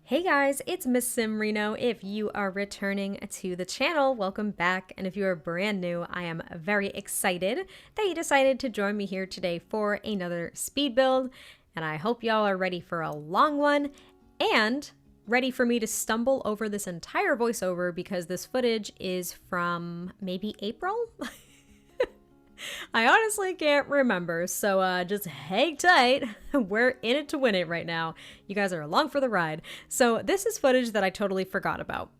Hey guys, it's MissSimReno. If you are returning to the channel, welcome back. And if you are brand new, I am very excited that you decided to join me here today for another speed build. And I hope y'all are ready for a long one and ready for me to stumble over this entire voiceover because this footage is from maybe April? I honestly can't remember, so just hang tight. We're in it to win it right now. You guys are along for the ride. So this is footage that I totally forgot about.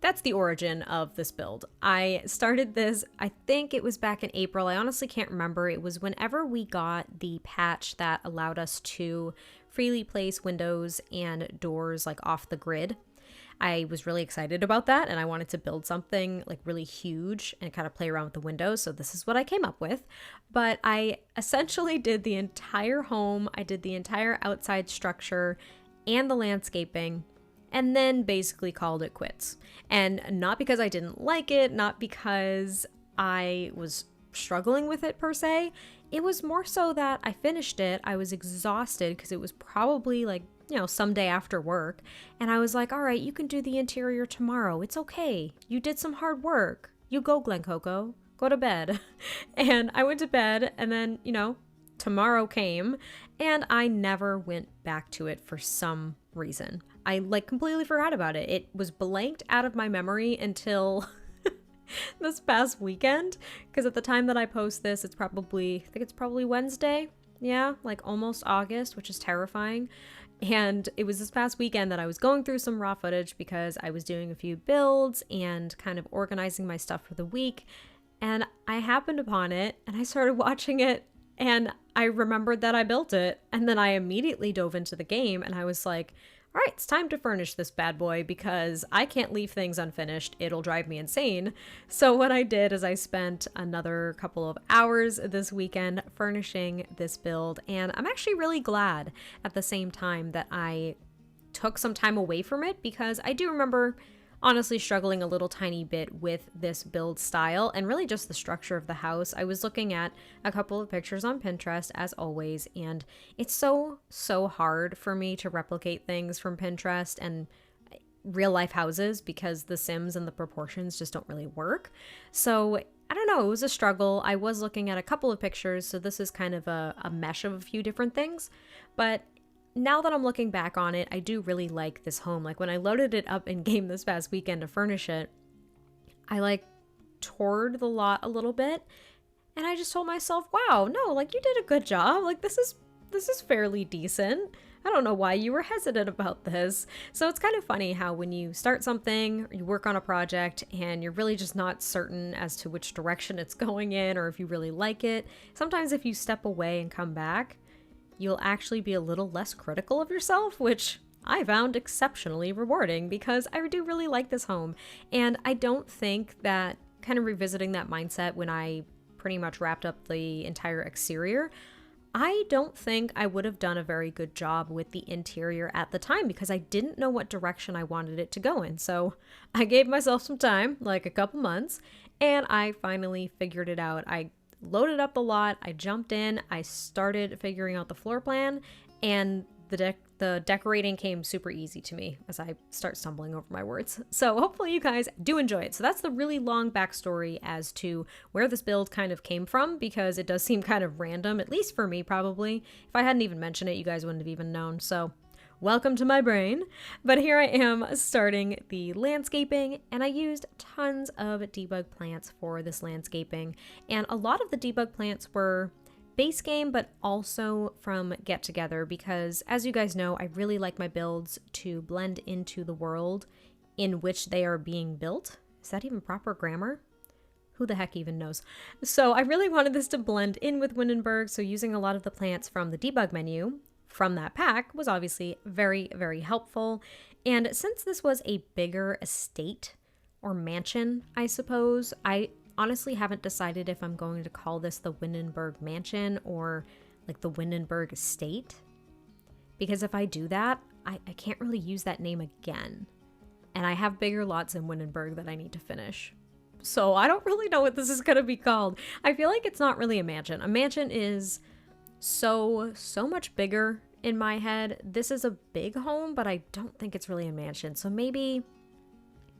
That's the origin of this build. I started this, I think it was back in April. I honestly can't remember. It was whenever we got the patch that allowed us to freely place windows and doors like off the grid. I was really excited about that and I wanted to build something like really huge and kind of play around with the windows. So this is what I came up with. But I essentially did the entire home. I did the entire outside structure and the landscaping and then basically called it quits. And not because I didn't like it, not because I was struggling with it per se. It was more so that I finished it. I was exhausted because it was probably like some day after work. And I was like, all right, you can do the interior tomorrow. It's okay. You did some hard work. You go, Glen Coco. Go to bed. And I went to bed and then, tomorrow came and I never went back to it for some reason. I completely forgot about it. It was blanked out of my memory until this past weekend. Because at the time that I post this, I think it's probably Wednesday. Yeah, like almost August, which is terrifying. And it was this past weekend that I was going through some raw footage because I was doing a few builds and kind of organizing my stuff for the week. And I happened upon it and I started watching it and I remembered that I built it. And then I immediately dove into the game and I was like, all right, it's time to furnish this bad boy because I can't leave things unfinished. It'll drive me insane. So what I did is I spent another couple of hours this weekend furnishing this build. And I'm actually really glad at the same time that I took some time away from it because I do remember honestly struggling a little tiny bit with this build style and really just the structure of the house. I was looking at a couple of pictures on Pinterest as always, and it's so hard for me to replicate things from Pinterest and real life houses because the Sims and the proportions just don't really work. So I don't know, it was a struggle. I was looking at a couple of pictures, so this is kind of a mesh of a few different things, but now that I'm looking back on it, I do really like this home. Like when I loaded it up in game this past weekend to furnish it, I toured the lot a little bit and I just told myself, wow, no, you did a good job. This is fairly decent. I don't know why you were hesitant about this. So it's kind of funny how when you start something, or you work on a project and you're really just not certain as to which direction it's going in or if you really like it, sometimes if you step away and come back, you'll actually be a little less critical of yourself, which I found exceptionally rewarding because I do really like this home. And I don't think that kind of revisiting that mindset when I pretty much wrapped up the entire exterior, I don't think I would have done a very good job with the interior at the time because I didn't know what direction I wanted it to go in. So I gave myself some time, like a couple months, and I finally figured it out. I loaded up the lot, I jumped in, I started figuring out the floor plan, and the decorating came super easy to me as I start stumbling over my words. So hopefully you guys do enjoy it. So that's the really long backstory as to where this build kind of came from because it does seem kind of random, at least for me probably. If I hadn't even mentioned it, you guys wouldn't have even known. So welcome to my brain. But here I am starting the landscaping and I used tons of debug plants for this landscaping. And a lot of the debug plants were base game, but also from Get Together because as you guys know, I really like my builds to blend into the world in which they are being built. Is that even proper grammar? Who the heck even knows? So I really wanted this to blend in with Windenburg. So using a lot of the plants from the debug menu from that pack was obviously very helpful. And since this was a bigger estate or mansion, I suppose, I honestly haven't decided if I'm going to call this the Windenburg Mansion or the Windenburg Estate. Because if I do that, I can't really use that name again. And I have bigger lots in Windenburg that I need to finish. So I don't really know what this is going to be called. I feel like it's not really a mansion. A mansion is so much bigger in my head, this is a big home, but I don't think it's really a mansion. So maybe,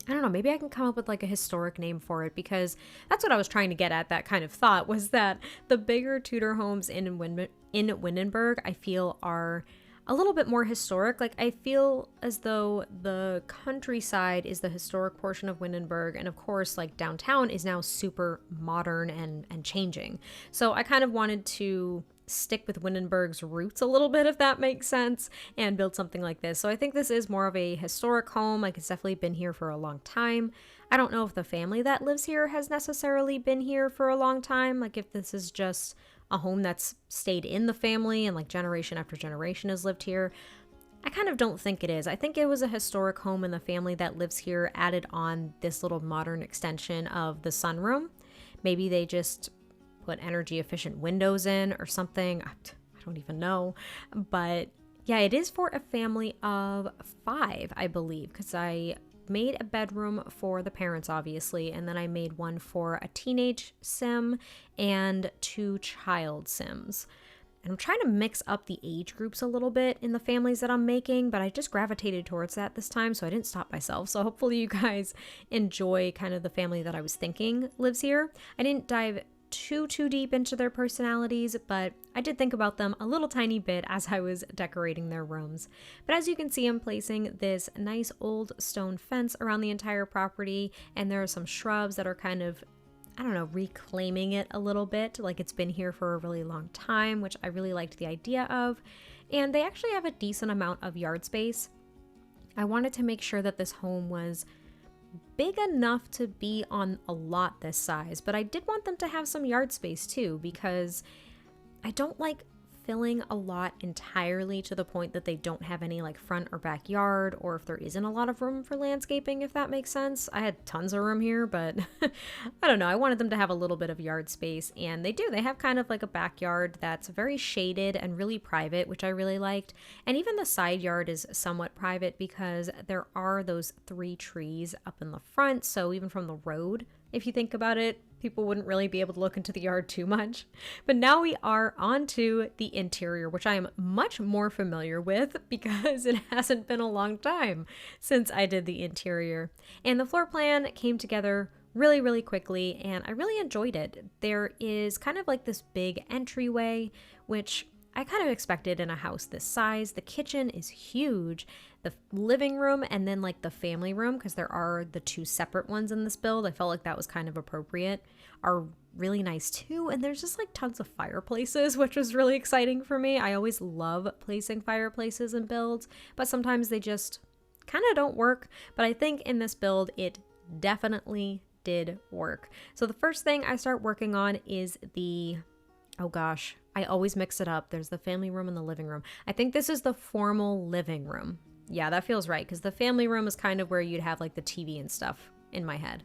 I don't know, maybe I can come up with like a historic name for it, because that's what I was trying to get at. That kind of thought was that the bigger Tudor homes in Windenburg, I feel, are a little bit more historic. Like, I feel as though the countryside is the historic portion of Windenburg, and of course, like, downtown is now super modern and changing. So I kind of wanted to stick with Windenburg's roots a little bit, if that makes sense, and build something like this. So I think this is more of a historic home. Like, it's definitely been here for a long time. I don't know if the family that lives here has necessarily been here for a long time. Like, if this is just a home that's stayed in the family and like generation after generation has lived here. I kind of don't think it is. I think it was a historic home, and the family that lives here added on this little modern extension of the sunroom. Maybe they just put energy efficient windows in or something. I don't even know. But yeah, it is for a family of 5, I believe, because I made a bedroom for the parents, obviously, and then I made one for a teenage sim and 2 child sims. And I'm trying to mix up the age groups a little bit in the families that I'm making, but I just gravitated towards that this time, so I didn't stop myself. So hopefully you guys enjoy kind of the family that I was thinking lives here. I didn't dive too deep into their personalities, but I did think about them a little tiny bit as I was decorating their rooms. But as you can see, I'm placing this nice old stone fence around the entire property, and there are some shrubs that are kind of, I don't know, reclaiming it a little bit, like it's been here for a really long time, which I really liked the idea of. And they actually have a decent amount of yard space. I wanted to make sure that this home was big enough to be on a lot this size, but I did want them to have some yard space too, because I don't like filling a lot entirely to the point that they don't have any like front or backyard, or if there isn't a lot of room for landscaping, if that makes sense. I had tons of room here, but I don't know. I wanted them to have a little bit of yard space, and they do. They have kind of like a backyard that's very shaded and really private, which I really liked. And even the side yard is somewhat private because there are those 3 trees up in the front. So even from the road, if you think about it, people wouldn't really be able to look into the yard too much. But now we are on to the interior, which I am much more familiar with because it hasn't been a long time since I did the interior. And the floor plan came together really quickly, and I really enjoyed it. There is kind of like this big entryway, which I kind of expected in a house this size. The kitchen is huge. The living room and then like the family room, because there are the 2 separate ones in this build, I felt like that was kind of appropriate, are really nice too. And there's just like tons of fireplaces, which was really exciting for me. I always love placing fireplaces in builds, but sometimes they just kind of don't work. But I think in this build, it definitely did work. So the first thing I start working on is the, oh gosh, I always mix it up. There's the family room and the living room. I think this is the formal living room. Yeah, that feels right, because the family room is kind of where you'd have like the TV and stuff in my head.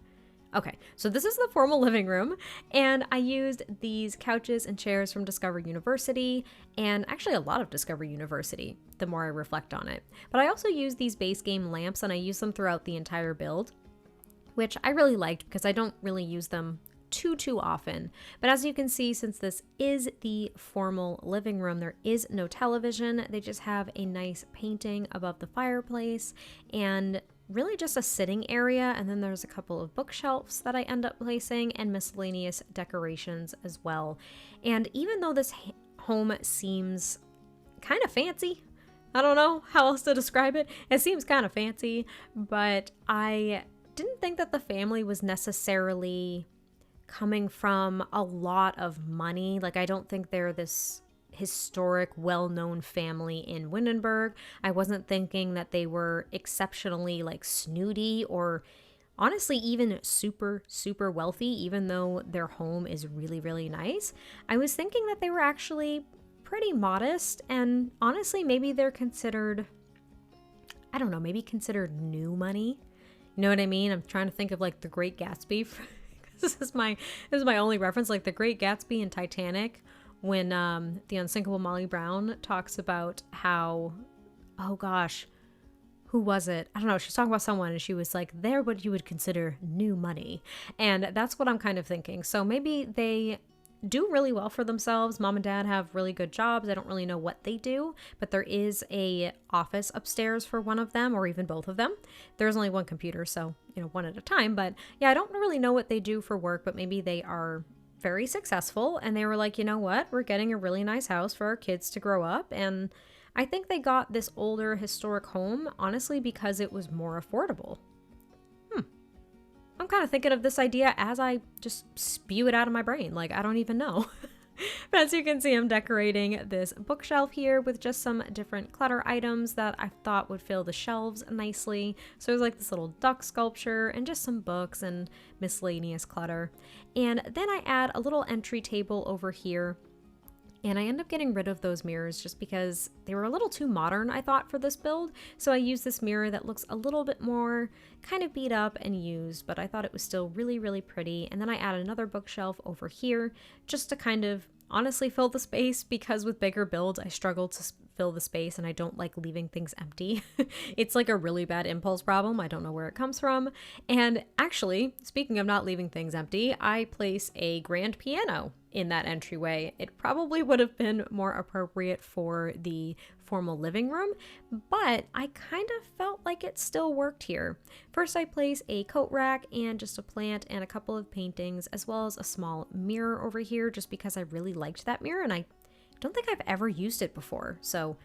Okay, so this is the formal living room, and I used these couches and chairs from Discover University, and actually a lot of Discover University, the more I reflect on it. But I also used these base game lamps, and I used them throughout the entire build, which I really liked because I don't really use them too often. But as you can see, since this is the formal living room, there is no television. They just have a nice painting above the fireplace and really just a sitting area. And then there's a couple of bookshelves that I end up placing and miscellaneous decorations as well. And even though this home seems kind of fancy, I don't know how else to describe it. It seems kind of fancy, but I didn't think that the family was necessarily coming from a lot of money. Like, I don't think they're this historic, well-known family in Windenburg. I wasn't thinking that they were exceptionally like snooty or honestly even super wealthy, even though their home is really nice. I was thinking that they were actually pretty modest, and honestly maybe they're considered, I don't know, maybe considered new money. You know what I mean? I'm trying to think of like The Great Gatsby. This is my only reference, like The Great Gatsby and Titanic, when the unsinkable Molly Brown talks about how, oh gosh, who was it? I don't know. She's talking about someone and she was like, they're what you would consider new money. And that's what I'm kind of thinking. So maybe they do really well for themselves. Mom and dad have really good jobs. I don't really know what they do, but there is a office upstairs for one of them, or even both of them. There's only one computer, so, one at a time. But yeah, I don't really know what they do for work, but maybe they are very successful. And they were like, you know what? We're getting a really nice house for our kids to grow up. And I think they got this older historic home, honestly, because it was more affordable. I'm kind of thinking of this idea as I just spew it out of my brain. Like, I don't even know. But as you can see, I'm decorating this bookshelf here with just some different clutter items that I thought would fill the shelves nicely. So there's like this little duck sculpture and just some books and miscellaneous clutter. And then I add a little entry table over here. And I end up getting rid of those mirrors just because they were a little too modern, I thought, for this build. So I used this mirror that looks a little bit more kind of beat up and used, but I thought it was still really, really pretty. And then I added another bookshelf over here just to kind of honestly fill the space, because with bigger builds, I struggle to fill the space and I don't like leaving things empty. It's like a really bad impulse problem. I don't know where it comes from. And actually, speaking of not leaving things empty, I place a grand piano in that entryway. It probably would have been more appropriate for the formal living room, but I kind of felt like it still worked here. First, I place a coat rack and just a plant and a couple of paintings, as well as a small mirror over here, just because I really liked that mirror and I don't think I've ever used it before. So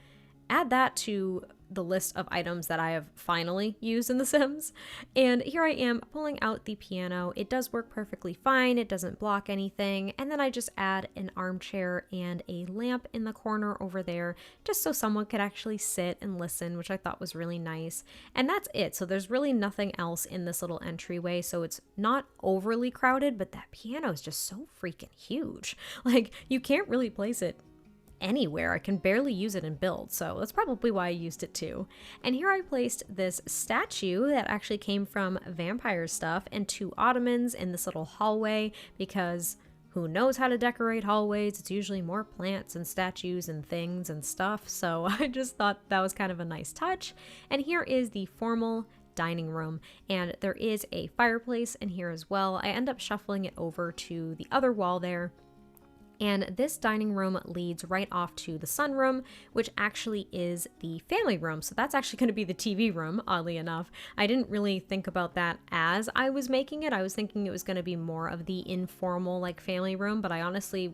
add that to the list of items that I have finally used in The Sims. And here I am pulling out the piano. It does work perfectly fine. It doesn't block anything. And then I just add an armchair and a lamp in the corner over there, just so someone could actually sit and listen, which I thought was really nice. And that's it. So there's really nothing else in this little entryway. So it's not overly crowded, but that piano is just so freaking huge. Like, you can't really place it anywhere. I can barely use it in build, so that's probably why I used it too. And here I placed this statue that actually came from vampire stuff and 2 ottomans in this little hallway, because who knows how to decorate hallways? It's usually more plants and statues and things and stuff, so I just thought that was kind of a nice touch. And here is the formal dining room, and there is a fireplace in here as well. I end up shuffling it over to the other wall there. And this dining room leads right off to the sunroom, which actually is the family room. So that's actually going to be the TV room, oddly enough. I didn't really think about that as I was making it. I was thinking it was going to be more of the informal, like, family room, but I honestly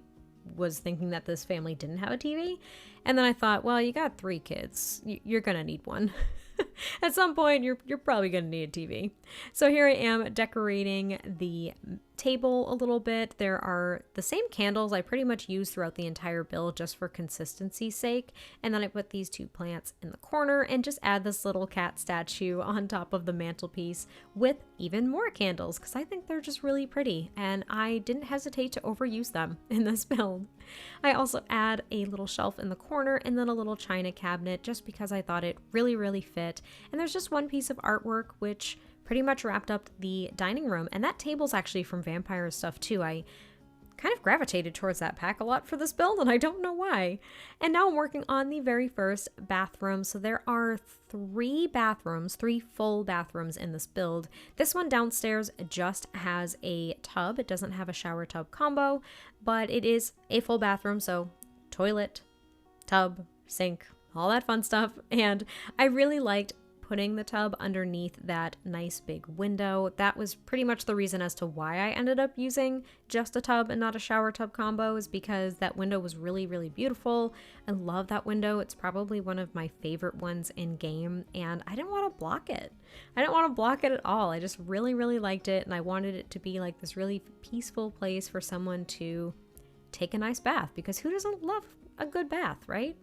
was thinking that this family didn't have a TV. And then I thought, well, you got 3 kids. You're going to need one. At some point, you're probably going to need a TV. So here I am decorating the table a little bit. There are the same candles I pretty much used throughout the entire build just for consistency's sake. And then I put these 2 plants in the corner and just add this little cat statue on top of the mantelpiece with even more candles, because I think they're just really pretty and I didn't hesitate to overuse them in this build. I also add a little shelf in the corner and then a little china cabinet just because I thought it really, really fit. And there's just one piece of artwork which pretty much wrapped up the dining room, and that table's actually from vampire stuff too. I kind of gravitated towards that pack a lot for this build, and I don't know why. And now I'm working on the very first bathroom. So there are 3 bathrooms, 3 full bathrooms in this build. This one downstairs just has a tub. It doesn't have a shower tub combo, but it is a full bathroom. So toilet, tub, sink, all that fun stuff. And I really liked putting the tub underneath that nice big window. That was pretty much the reason as to why I ended up using just a tub and not a shower tub combo, is because that window was really, really beautiful. I love that window. It's probably one of my favorite ones in game, and I didn't want to block it. I didn't want to block it at all. I just really, really liked it, and I wanted it to be like this really peaceful place for someone to take a nice bath, because who doesn't love a good bath, right?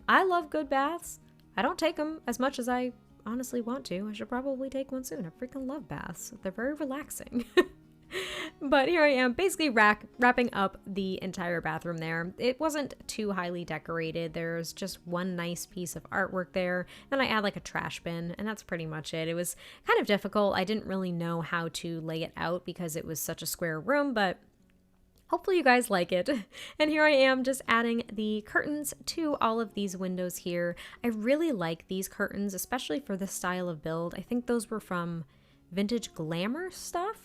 I love good baths. I don't take them as much as I honestly want to. I should probably take one soon. I freaking love baths. They're very relaxing. But here I am basically wrapping up the entire bathroom there. It wasn't too highly decorated. There's just one nice piece of artwork there. Then I add like a trash bin, and that's pretty much it. It was kind of difficult. I didn't really know how to lay it out because it was such a square room, but hopefully you guys like it. And here I am just adding the curtains to all of these windows here. I really like these curtains, especially for this style of build. I think those were from Vintage Glamour stuff.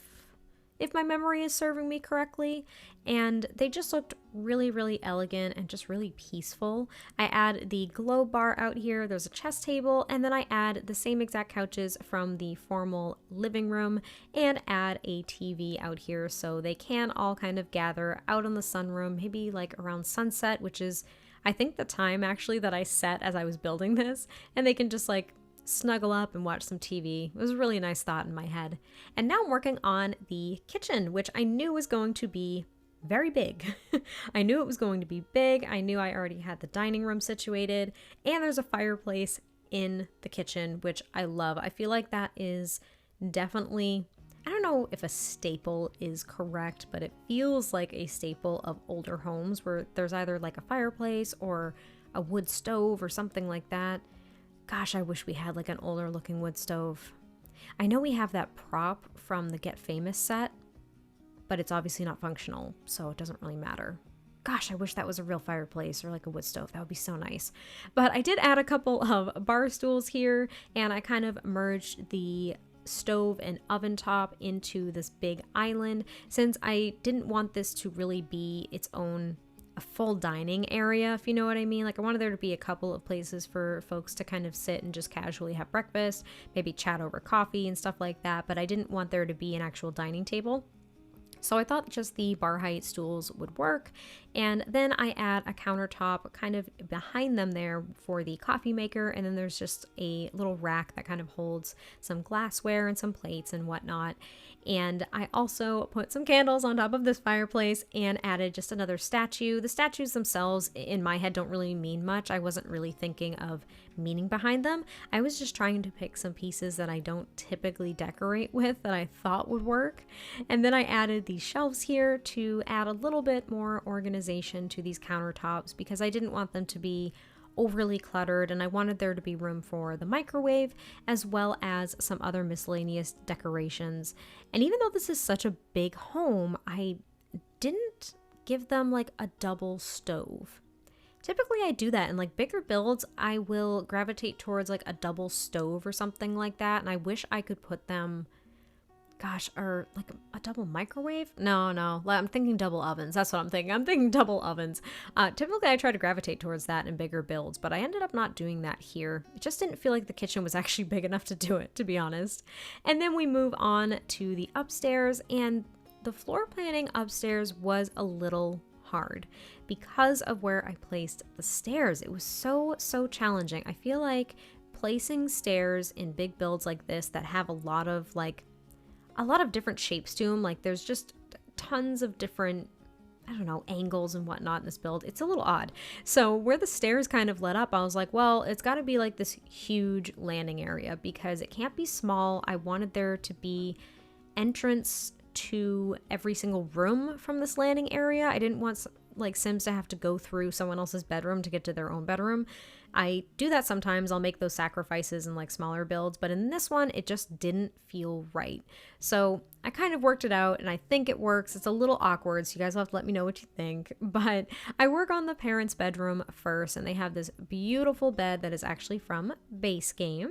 if my memory is serving me correctly, and they just looked really, really elegant and just really peaceful. I add the glow bar out here, there's a chess table, and then I add the same exact couches from the formal living room and add a TV out here so they can all kind of gather out on the sunroom, maybe like around sunset, which is I think the time actually that I set as I was building this, and they can just like snuggle up and watch some TV. It was a really nice thought in my head. And now I'm working on the kitchen, which I knew was going to be very big. I knew it was going to be big. I knew I already had the dining room situated, and there's a fireplace in the kitchen, which I love. I feel like that is definitely, I don't know if a staple is correct, but it feels like a staple of older homes where there's either like a fireplace or a wood stove or something like that. Gosh, I wish we had like an older looking wood stove. I know we have that prop from the Get Famous set, but it's obviously not functional, so it doesn't really matter. Gosh, I wish that was a real fireplace or like a wood stove. That would be so nice. But I did add a couple of bar stools here, and I kind of merged the stove and oven top into this big island since I didn't want this to really be its own a full dining area, if you know what I mean. Like I wanted there to be a couple of places for folks to kind of sit and just casually have breakfast, maybe chat over coffee and stuff like that, but I didn't want there to be an actual dining table. So I thought just the bar height stools would work. And then I add a countertop kind of behind them there for the coffee maker. And then there's just a little rack that kind of holds some glassware and some plates and whatnot. And I also put some candles on top of this fireplace and added just another statue. The statues themselves in my head don't really mean much. I wasn't really thinking of meaning behind them. I was just trying to pick some pieces that I don't typically decorate with that I thought would work. And then I added these shelves here to add a little bit more organization to these countertops because I didn't want them to be overly cluttered, and I wanted there to be room for the microwave as well as some other miscellaneous decorations. And even though this is such a big home, I didn't give them like a double stove. Typically I do that in like bigger builds. I will gravitate towards like a double stove or something like that, and I wish I could put them or like a double microwave? No, I'm thinking double ovens. That's what I'm thinking. I'm thinking double ovens. Typically I try to gravitate towards that in bigger builds, but I ended up not doing that here. It just didn't feel like the kitchen was actually big enough to do it, to be honest. And then we move on to the upstairs, and the floor planning upstairs was a little hard because of where I placed the stairs. It was so challenging. I feel like placing stairs in big builds like this that have a lot of different shapes to them, like there's just tons of different, I don't know, angles and whatnot in this build. It's a little odd. So where the stairs kind of led up, I was like, well, it's got to be like this huge landing area because it can't be small. I wanted there to be entrance to every single room from this landing area. I didn't want like Sims to have to go through someone else's bedroom to get to their own bedroom. I do that sometimes. I'll make those sacrifices in like smaller builds, but in this one, it just didn't feel right. So I kind of worked it out, and I think it works. It's a little awkward, so you guys will have to let me know what you think. But I work on the parents' bedroom first, and they have this beautiful bed that is actually from Base Game,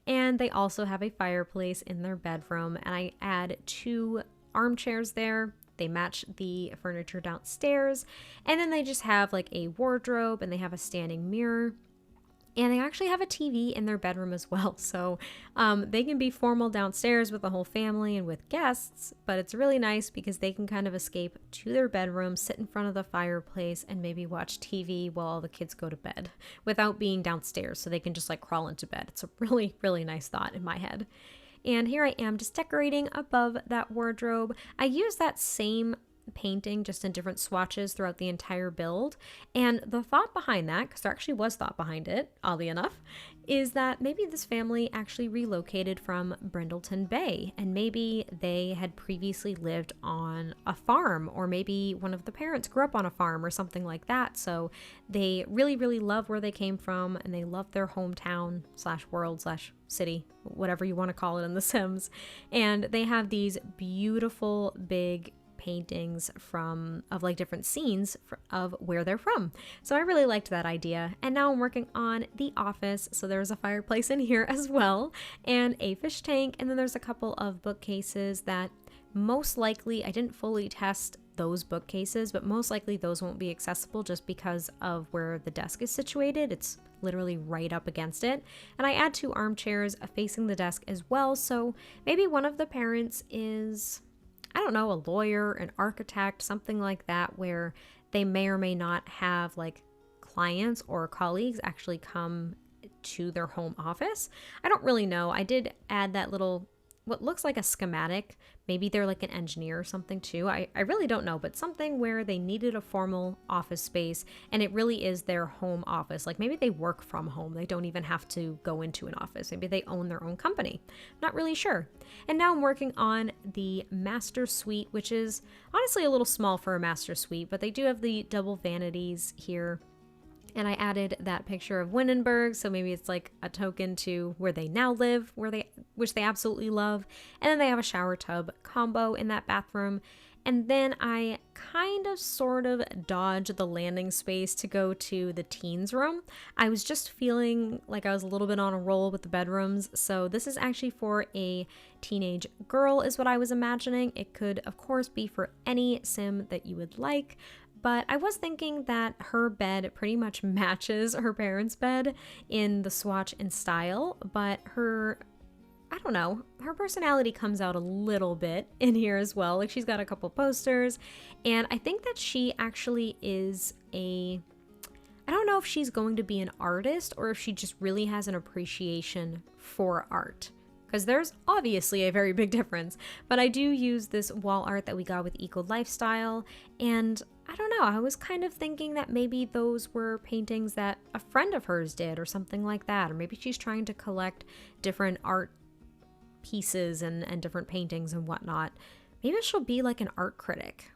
and they also have a fireplace in their bedroom, and I add 2 armchairs there. They match the furniture downstairs, and then they just have like a wardrobe, and they have a standing mirror, and they actually have a TV in their bedroom as well. So they can be formal downstairs with the whole family and with guests, but it's really nice because they can kind of escape to their bedroom, sit in front of the fireplace, and maybe watch TV while all the kids go to bed without being downstairs, so they can just like crawl into bed. It's a really nice thought in my head. And here I am just decorating above that wardrobe. I use that same painting just in different swatches throughout the entire build. And the thought behind that, because there actually was thought behind it, oddly enough, is that maybe this family actually relocated from Brindleton Bay, and maybe they had previously lived on a farm, or maybe one of the parents grew up on a farm or something like that. So they really love where they came from, and they love their hometown / world / city, whatever you want to call it in The Sims. And they have these beautiful big paintings of like different scenes of where they're from. So I really liked that idea. And now I'm working on the office. So there's a fireplace in here as well, and a fish tank. And then there's a couple of bookcases that Most likely, I didn't fully test those bookcases, but most likely those won't be accessible just because of where the desk is situated. It's literally right up against it. And I add 2 armchairs facing the desk as well. So maybe one of the parents is, I don't know, a lawyer, an architect, something like that, where they may or may not have like clients or colleagues actually come to their home office. I don't really know. I did add that little, what looks like a schematic. Maybe they're like an engineer or something too. I really don't know, but something where they needed a formal office space and it really is their home office. Like maybe they work from home. They don't even have to go into an office. Maybe they own their own company. Not really sure. And now I'm working on the master suite, which is honestly a little small for a master suite, but they do have the double vanities here. And I added that picture of Windenburg, so maybe it's like a token to where they now live, which they absolutely love. And then they have a shower tub combo in that bathroom. And then I kind of sort of dodged the landing space to go to the teens room. I was just feeling like I was a little bit on a roll with the bedrooms. So this is actually for a teenage girl is what I was imagining. It could, of course, be for any sim that you would like. But I was thinking that her bed pretty much matches her parents' bed in the swatch and style, but her, I don't know, her personality comes out a little bit in here as well. Like she's got a couple posters, and I think that she actually is I don't know if she's going to be an artist or if she just really has an appreciation for art. Because there's obviously a very big difference, but I do use this wall art that we got with Eco Lifestyle, and I don't know, I was kind of thinking that maybe those were paintings that a friend of hers did or something like that, or maybe she's trying to collect different art pieces and different paintings and whatnot. Maybe she'll be like an art critic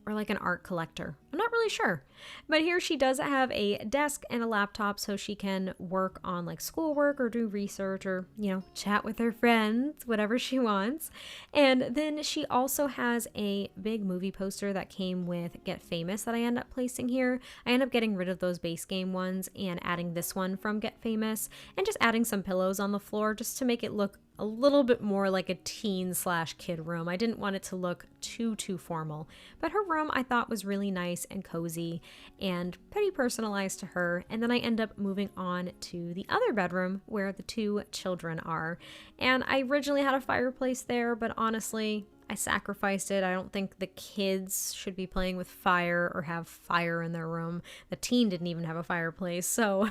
or like an art collector. I'm not really sure. But here she does have a desk and a laptop so she can work on like schoolwork or do research or, chat with her friends, whatever she wants. And then she also has a big movie poster that came with Get Famous that I end up placing here. I end up getting rid of those base game ones and adding this one from Get Famous and just adding some pillows on the floor just to make it look a little bit more like a teen/kid room. I didn't want it to look too formal, but her room I thought was really nice and cozy and pretty personalized to her. And then I end up moving on to the other bedroom where the 2 children are. And I originally had a fireplace there, but honestly, I sacrificed it. I don't think the kids should be playing with fire or have fire in their room. The teen didn't even have a fireplace, so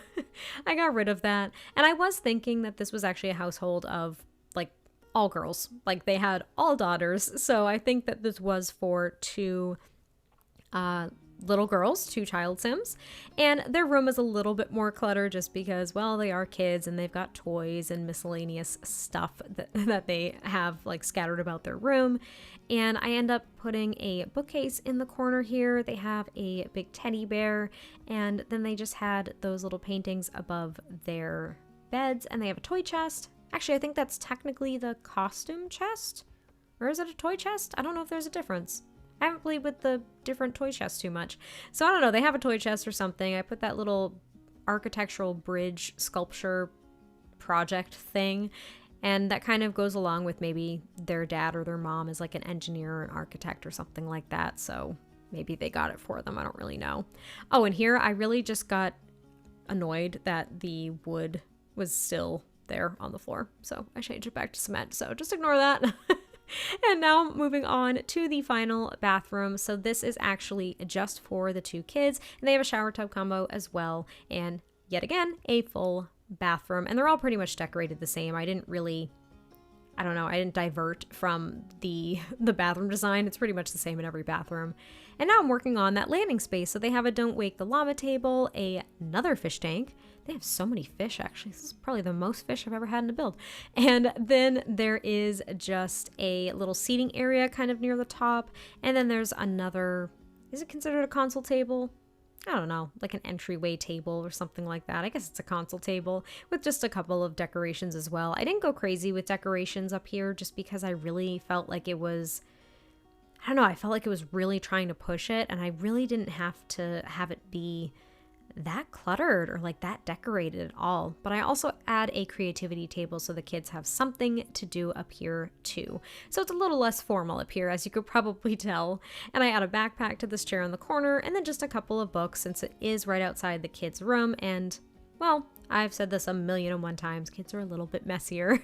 I got rid of that. And I was thinking that this was actually a household of like all girls. Like they had all daughters, so I think that this was for 2 little girls, 2 child sims, and their room is a little bit more cluttered just because, well, they are kids and they've got toys and miscellaneous stuff that they have like scattered about their room. And I end up putting a bookcase in the corner here. They have a big teddy bear, and then they just had those little paintings above their beds, and they have a toy chest. Actually, I think that's technically the costume chest, or is it a toy chest? I don't know if there's a difference. I haven't played with the different toy chests too much. So I don't know, they have a toy chest or something. I put that little architectural bridge sculpture project thing, and that kind of goes along with maybe their dad or their mom is like an engineer or an architect or something like that. So maybe they got it for them. I don't really know. Oh, and here I really just got annoyed that the wood was still there on the floor. So I changed it back to cement. So just ignore that. And now moving on to the final bathroom. So this is actually just for the 2 kids, and they have a shower tub combo as well. And yet again, a full bathroom, and they're all pretty much decorated the same. I didn't divert from the bathroom design. It's pretty much the same in every bathroom. And now I'm working on that landing space. So they have a Don't Wake the Llama table, another fish tank. They have so many fish, actually. This is probably the most fish I've ever had in a build. And then there is just a little seating area kind of near the top. And then there's another, is it considered a console table? I don't know, like an entryway table or something like that. I guess it's a console table with just a couple of decorations as well. I didn't go crazy with decorations up here just because I really felt like it was, I don't know, I felt like it was really trying to push it, and I really didn't have to have it be that cluttered or like that decorated at all. But I also add a creativity table so the kids have something to do up here too. So it's a little less formal up here, as you could probably tell. And I add a backpack to this chair in the corner, and then just a couple of books since it is right outside the kids' room. And well, I've said this 1,000,001 times, kids are a little bit messier.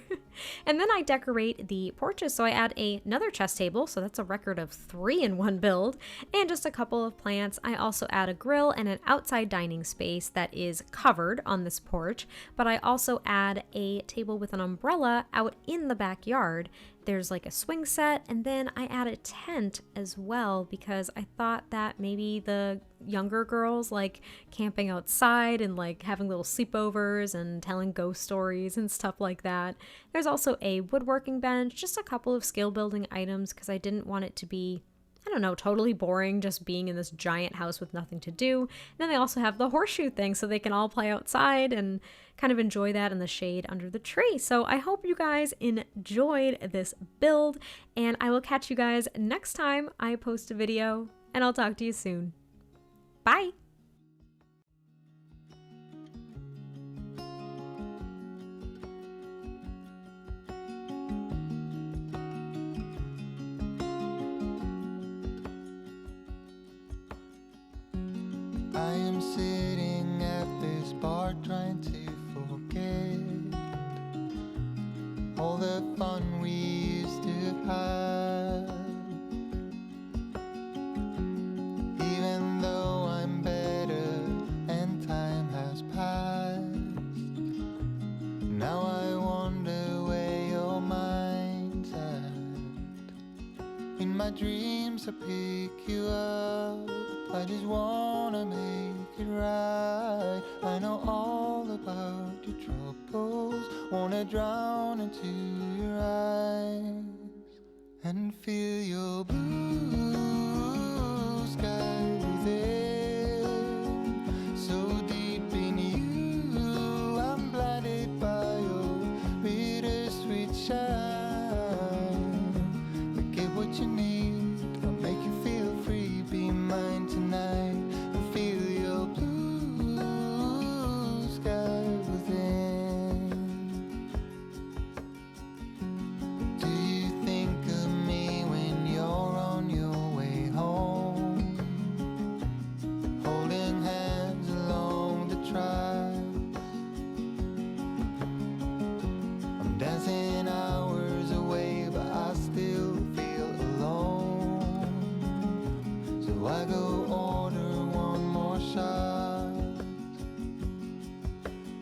And then I decorate the porches, so I add another chess table, so that's a record of 3 in one build, and just a couple of plants. I also add a grill and an outside dining space that is covered on this porch, but I also add a table with an umbrella out in the backyard. There's like a swing set, and then I add a tent as well because I thought that maybe the younger girls like camping outside and like having little sleepovers and telling ghost stories and stuff like that. There's also a woodworking bench, just a couple of skill building items because I didn't want it to be, I don't know, totally boring just being in this giant house with nothing to do. And then they also have the horseshoe thing so they can all play outside and kind of enjoy that in the shade under the tree. So I hope you guys enjoyed this build, and I will catch you guys next time I post a video, and I'll talk to you soon. Bye! I am sitting at this bar trying to forget all the fun we used to have. Even though I'm better and time has passed, now I wonder where your mind's at. In my dreams I pick you up, I just wanna make it right. I know all about your troubles, wanna drown into your eyes and feel your blue sky within. So deep in you, I'm blinded by your bittersweet shine. I get what you need, I'll make you feel free, be mine tonight and feel your blue sky within. Do you think of me when you're on your way home, holding hands along the tracks? I'm dancing hours away, but I still feel alone. So I go order one more shot.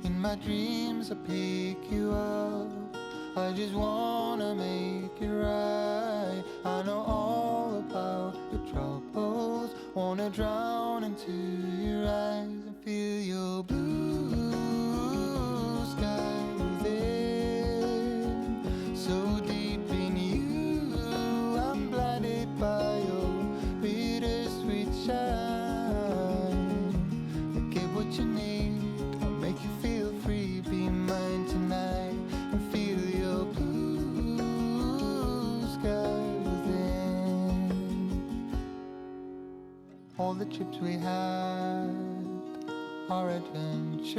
In my dreams I pick you up, I just wanna make it right. I know all about your troubles, wanna drown into your eyes and feel your blue sky within. So deep in you, I'm blinded by your bittersweet shine. I get what you need, I'll make you feel free, be mine tonight and feel your blue sky within. All the trips we had, our adventures,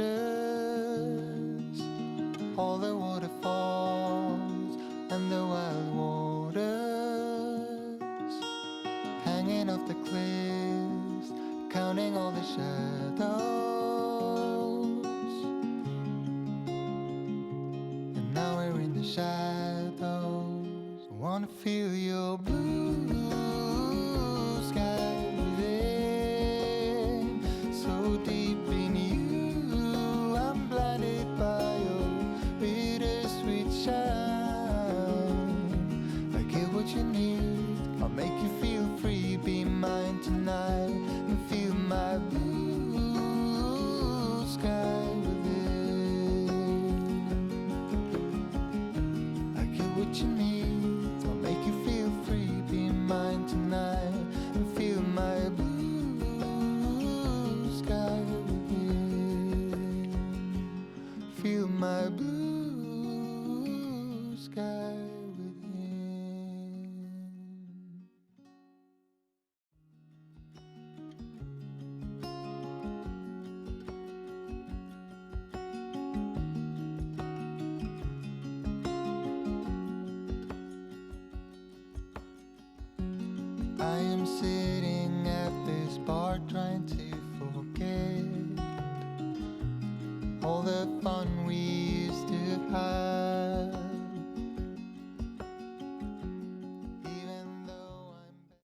all the waterfalls and the wild waters, hanging off the cliffs, counting all the shadows. And now we're in the shadows. I wanna feel your blue sky within. So deep in you, I'm blinded by your bittersweet shine. I get what you need, I'll make you feel free, be mine tonight and feel my blue sky within. I get what you need, I'll make you feel sitting at this bar trying to forget all the fun we used to have.